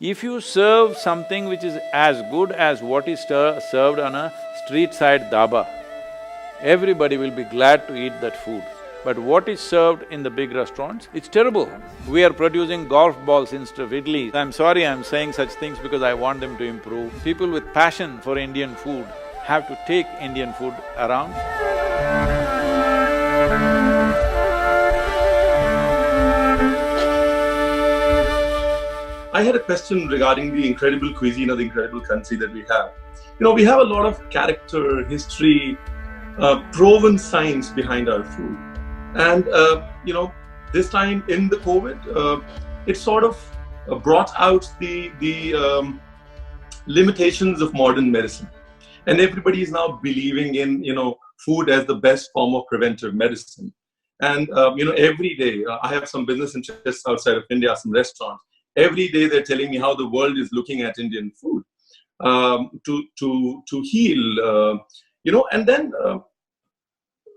If you serve something which is as good as what is served on a street side dhaba, everybody will be glad to eat that food. But what is served in the big restaurants, it's terrible. We are producing golf balls instead of idli. I'm sorry I'm saying such things because I want them to improve. People with passion for Indian food have to take Indian food around. I had a question regarding the incredible cuisine of the incredible country that we have. We have a lot of character, history, proven science behind our food. And, this time in the COVID, it sort of brought out the limitations of modern medicine. And everybody is now believing in, food as the best form of preventive medicine. And, every day, I have some business interests outside of India, some restaurants. Every day they're telling me how the world is looking at Indian food to heal, and then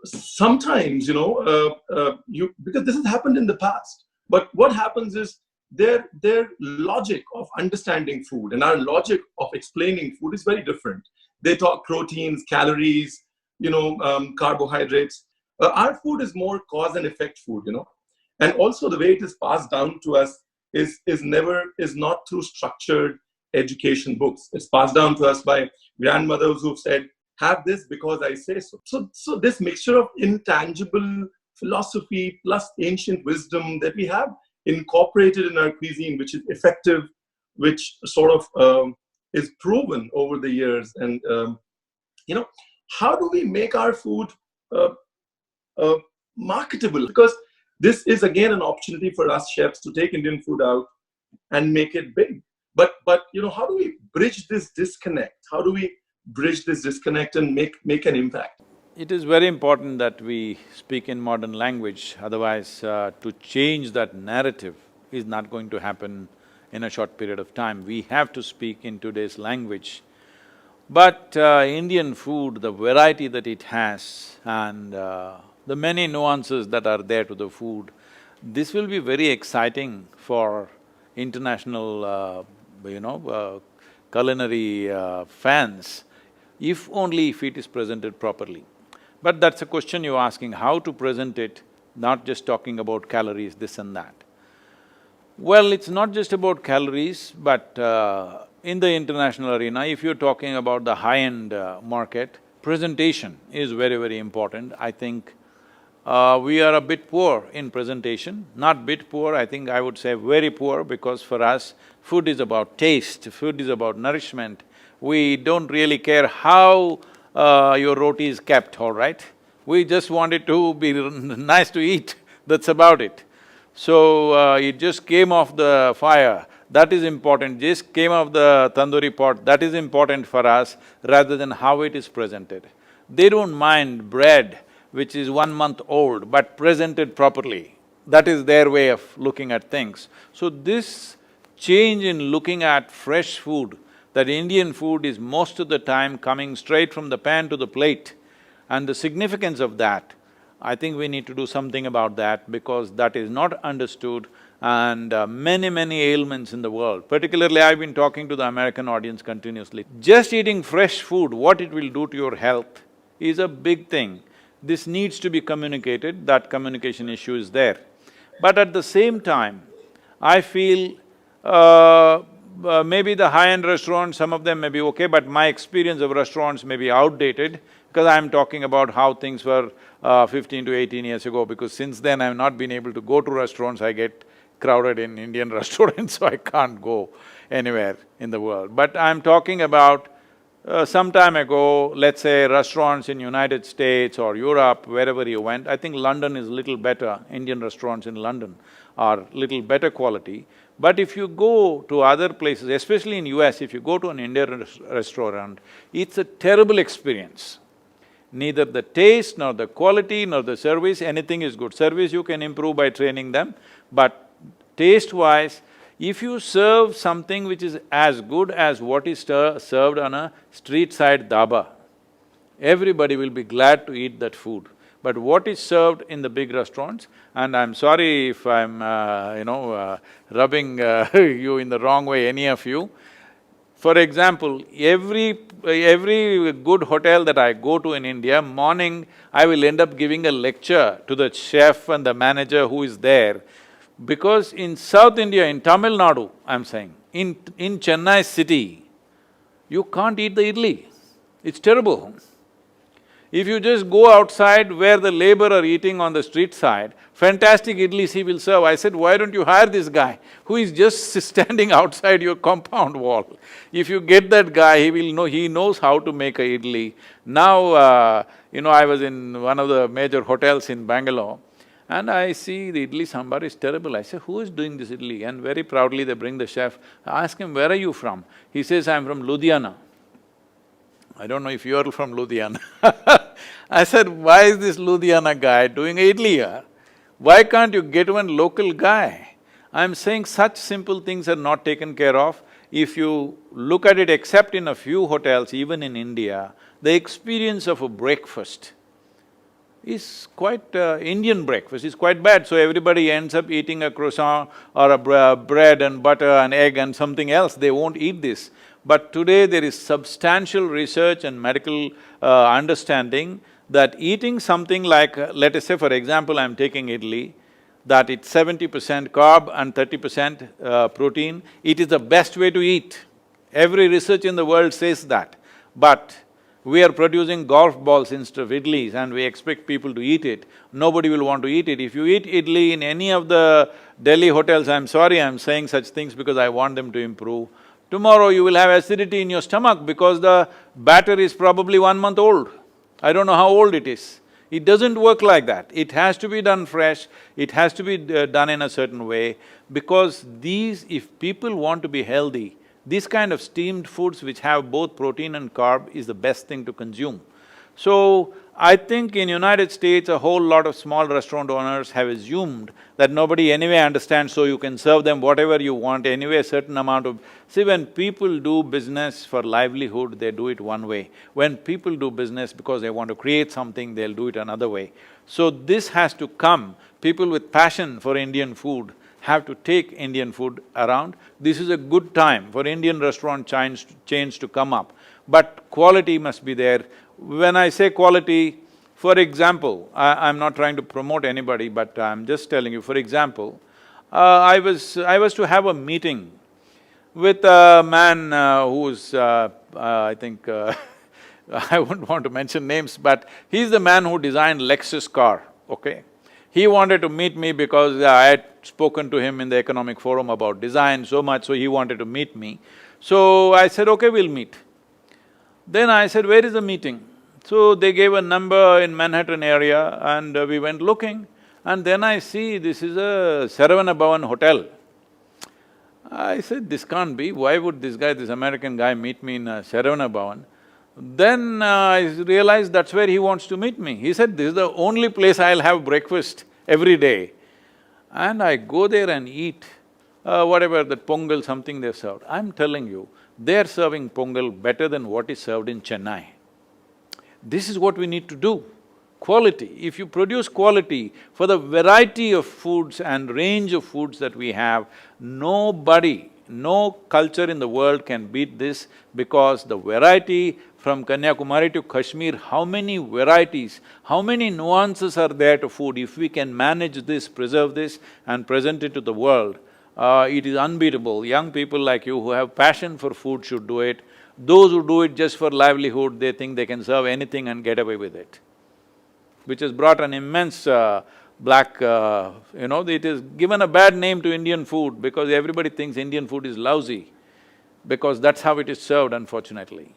sometimes, because this has happened in the past, but what happens is their logic of understanding food and our logic of explaining food is very different. They talk proteins, calories, carbohydrates. Our food is more cause and effect food, and also the way it is passed down to us is not through structured education books. It's passed down to us by grandmothers who've said, have this because I say so. So this mixture of intangible philosophy plus ancient wisdom that we have incorporated in our cuisine, which is effective, which sort of is proven over the years. And, how do we make our food marketable? Because this is again an opportunity for us chefs to take Indian food out and make it big. But how do we bridge this disconnect? How do we bridge this disconnect and make an impact? It is very important that we speak in modern language, otherwise to change that narrative is not going to happen in a short period of time. We have to speak in today's language. But Indian food, the variety that it has and the many nuances that are there to the food, this will be very exciting for international, culinary fans, if only if it is presented properly. But that's a question you're asking, how to present it, not just talking about calories, this and that. Well, it's not just about calories, but in the international arena, if you're talking about the high-end market, presentation is very, very important. I think we are a bit poor in presentation, not bit poor, I think I would say very poor, because for us, food is about taste, food is about nourishment. We don't really care how your roti is kept, all right? We just want it to be nice to eat, that's about it. So, it just came off the fire, that is important, just came off the tandoori pot, that is important for us, rather than how it is presented. They don't mind bread which is 1 month old, but presented properly. That is their way of looking at things. So this change in looking at fresh food, that Indian food is most of the time coming straight from the pan to the plate, and the significance of that, I think we need to do something about that, because that is not understood, and many ailments in the world. Particularly, I've been talking to the American audience continuously. Just eating fresh food, what it will do to your health is a big thing. This needs to be communicated, that communication issue is there. But at the same time, I feel maybe the high-end restaurants, some of them may be okay, but my experience of restaurants may be outdated, because I'm talking about how things were 15 to 18 years ago, because since then I've not been able to go to restaurants, I get crowded in Indian restaurants, so I can't go anywhere in the world. But I'm talking about some time ago, let's say restaurants in United States or Europe, wherever you went, I think London is little better, Indian restaurants in London are little better quality. But if you go to other places, especially in US, if you go to an Indian restaurant, it's a terrible experience. Neither the taste, nor the quality, nor the service, anything is good. Service you can improve by training them, but taste-wise, if you serve something which is as good as what is served on a street side dhaba, everybody will be glad to eat that food. But what is served in the big restaurants, and I'm sorry if I'm, rubbing you in the wrong way, any of you. For example, every good hotel that I go to in India, morning I will end up giving a lecture to the chef and the manager who is there. Because in South India, in Tamil Nadu, I'm saying, in Chennai city, you can't eat the idli. It's terrible. If you just go outside where the labor are eating on the street side, fantastic idlis he will serve. I said, why don't you hire this guy who is just standing outside your compound wall? If you get that guy, he knows how to make a idli. Now, I was in one of the major hotels in Bangalore, and I see the idli sambar is terrible. I say, who is doing this idli? And very proudly they bring the chef. I ask him, where are you from? He says, I'm from Ludhiana. I don't know if you're from Ludhiana. I said, why is this Ludhiana guy doing idli here? Why can't you get one local guy? I'm saying such simple things are not taken care of. If you look at it, except in a few hotels, even in India, the experience of a breakfast is quite… Indian breakfast is quite bad, so everybody ends up eating a croissant or a bread and butter and egg and something else, they won't eat this. But today there is substantial research and medical understanding that eating something like, let us say for example, I'm taking idli, that it's 70% carb and 30% protein, it is the best way to eat. Every research in the world says that. But we are producing golf balls instead of idlis and we expect people to eat it, nobody will want to eat it. If you eat idli in any of the Delhi hotels, I'm sorry I'm saying such things because I want them to improve. Tomorrow you will have acidity in your stomach because the batter is probably 1 month old. I don't know how old it is. It doesn't work like that. It has to be done fresh, it has to be done in a certain way, because if people want to be healthy, these kind of steamed foods which have both protein and carb is the best thing to consume. So, I think in United States, a whole lot of small restaurant owners have assumed that nobody anyway understands, so you can serve them whatever you want, anyway a certain amount of… See, when people do business for livelihood, they do it one way. When people do business because they want to create something, they'll do it another way. So this has to come, people with passion for Indian food have to take Indian food around. This is a good time for Indian restaurant chains to come up, but quality must be there. When I say quality, for example, I'm not trying to promote anybody, but I'm just telling you, for example, I was to have a meeting with a man who's… I think… I wouldn't want to mention names, but he's the man who designed Lexus car, okay? He wanted to meet me because I had spoken to him in the economic forum about design so much, so he wanted to meet me. So I said, okay, we'll meet. Then I said, where is the meeting? So they gave a number in Manhattan area and we went looking, and then I see this is a Saravana Bhavan hotel. I said, this can't be, why would this American guy meet me in a Saravana Bhavan? Then I realized that's where he wants to meet me. He said, this is the only place I'll have breakfast every day. And I go there and eat whatever, that pongal, something they served. I'm telling you, they're serving pongal better than what is served in Chennai. This is what we need to do, quality. If you produce quality for the variety of foods and range of foods that we have, nobody, no culture in the world can beat this, because the variety from Kanyakumari to Kashmir, how many varieties, how many nuances are there to food. If we can manage this, preserve this and present it to the world, it is unbeatable. Young people like you who have passion for food should do it. Those who do it just for livelihood, they think they can serve anything and get away with it, which has brought an immense it has given a bad name to Indian food because everybody thinks Indian food is lousy, because that's how it is served, unfortunately.